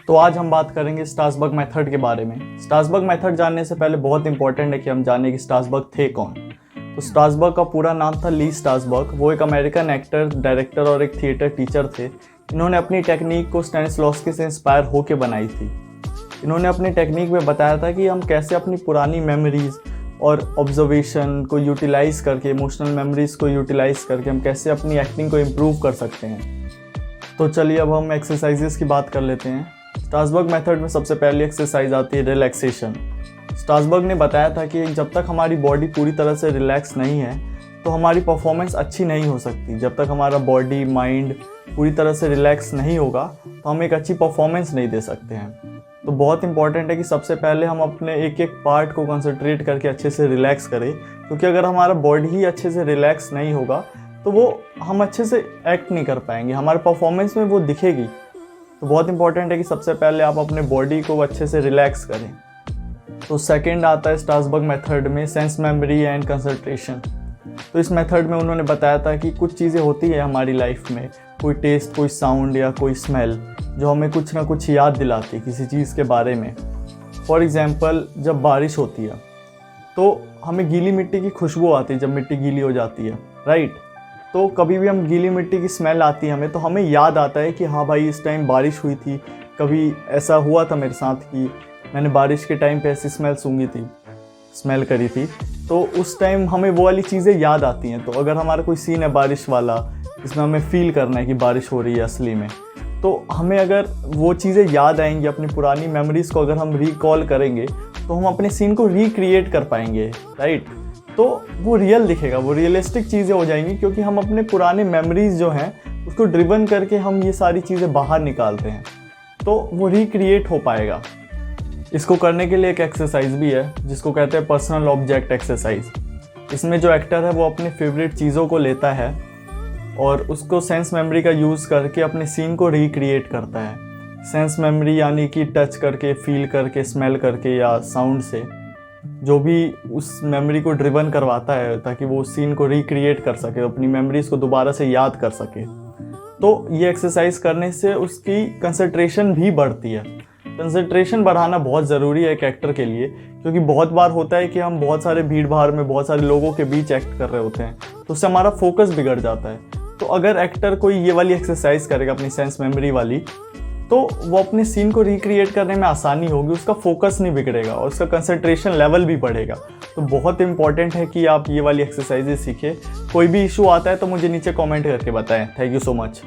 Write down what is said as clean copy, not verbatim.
तो आज हम बात करेंगे स्ट्रासबर्ग मेथड के बारे में। स्ट्रासबर्ग मेथड जानने से पहले बहुत इंपॉर्टेंट है कि हम जानें कि स्ट्रासबर्ग थे कौन। तो स्ट्रासबर्ग का पूरा नाम था ली स्ट्रासबर्ग। वो एक अमेरिकन एक्टर, डायरेक्टर और एक थिएटर टीचर थे। इन्होंने अपनी टेक्निक को स्टेनिस्लॉवस्की से इंस्पायर होकर बनाई थी। इन्होंने अपनी टेक्निक में बताया था कि हम कैसे अपनी पुरानी मेमोरीज़ और ऑब्जर्वेशन को यूटिलाइज़ करके, इमोशनल मेमोरीज़ को यूटिलाइज़ करके हम कैसे अपनी एक्टिंग को इम्प्रूव कर सकते हैं। तो चलिए अब हम एक्सरसाइजेस की बात कर लेते हैं। स्ट्रासबर्ग मेथड में सबसे पहली एक्सरसाइज आती है रिलैक्सेशन। स्ट्रासबर्ग ने बताया था कि जब तक हमारी बॉडी पूरी तरह से रिलैक्स नहीं है तो हमारी परफॉर्मेंस अच्छी नहीं हो सकती। जब तक हमारा बॉडी माइंड पूरी तरह से रिलैक्स नहीं होगा तो हम एक अच्छी परफॉर्मेंस नहीं दे सकते हैं। तो बहुत इंपॉर्टेंट है कि सबसे पहले हम अपने एक एक पार्ट को कंसंट्रेट करके अच्छे से रिलैक्स करें, क्योंकि अगर हमारा बॉडी ही अच्छे से रिलैक्स नहीं होगा तो वो हम अच्छे से एक्ट नहीं कर पाएंगे, हमारे परफॉर्मेंस में वो दिखेगी। तो बहुत इंपॉर्टेंट है कि सबसे पहले आप अपने बॉडी को अच्छे से रिलैक्स करें। तो सेकंड आता है स्ट्रासबर्ग मेथड में सेंस मेमोरी एंड कंसंट्रेशन। तो इस मेथड में उन्होंने बताया था कि कुछ चीज़ें होती है हमारी लाइफ में, कोई टेस्ट, कोई साउंड या कोई स्मेल जो हमें कुछ ना कुछ याद दिलाती है किसी चीज़ के बारे में। फॉर एग्ज़ाम्पल, जब बारिश होती है तो हमें गीली मिट्टी की खुशबू आती है जब मिट्टी गीली हो जाती है, राइट। तो कभी भी हम गीली मिट्टी की स्मेल आती है हमें, तो हमें याद आता है कि हाँ भाई, इस टाइम बारिश हुई थी, कभी ऐसा हुआ था मेरे साथ कि मैंने बारिश के टाइम पे ऐसी स्मेल करी थी। तो उस टाइम हमें वो वाली चीज़ें याद आती हैं। तो अगर हमारा कोई सीन है बारिश वाला, जिसमें हमें फील करना है कि बारिश हो रही है असली में, तो हमें अगर वो चीज़ें याद आएंगी, अपनी पुरानी मेमोरीज़ को अगर हम रिकॉल करेंगे तो हम अपने सीन को रिक्रिएट कर पाएंगे, राइट। तो वो रियल दिखेगा, वो रियलिस्टिक चीज़ें हो जाएंगी, क्योंकि हम अपने पुराने मेमोरीज़ जो हैं उसको ड्रिवन करके हम ये सारी चीज़ें बाहर निकालते हैं, तो वो रिक्रिएट हो पाएगा। इसको करने के लिए एक एक्सरसाइज भी है जिसको कहते हैं पर्सनल ऑब्जेक्ट एक्सरसाइज। इसमें जो एक्टर है वो अपने फेवरेट चीज़ों को लेता है और उसको सेंस मेमोरी का यूज़ करके अपने सीन को रिक्रिएट करता है। सेंस मेमोरी यानी कि टच करके, फील करके, स्मेल करके या साउंड से, जो भी उस मेमोरी को ड्रिवन करवाता है ताकि वो उस सीन को रिक्रिएट कर सके, अपनी मेमोरीज़ को दोबारा से याद कर सके। तो ये एक्सरसाइज करने से उसकी कंसंट्रेशन भी बढ़ती है। कंसंट्रेशन बढ़ाना बहुत ज़रूरी है एक एक्टर के लिए, क्योंकि बहुत बार होता है कि हम बहुत सारे भीड़ भाड़ में, बहुत सारे लोगों के बीच एक्ट कर रहे होते हैं, तो उससे हमारा फोकस बिगड़ जाता है। तो अगर एक्टर कोई ये वाली एक्सरसाइज करेगा, अपनी सेंस मेमोरी वाली, तो वो अपने सीन को रिक्रिएट करने में आसानी होगी, उसका फोकस नहीं बिगड़ेगा और उसका कंसंट्रेशन लेवल भी बढ़ेगा। तो बहुत इंपॉर्टेंट है कि आप ये वाली एक्सरसाइजेज सीखें। कोई भी इशू आता है तो मुझे नीचे कमेंट करके बताएं। Thank you so much.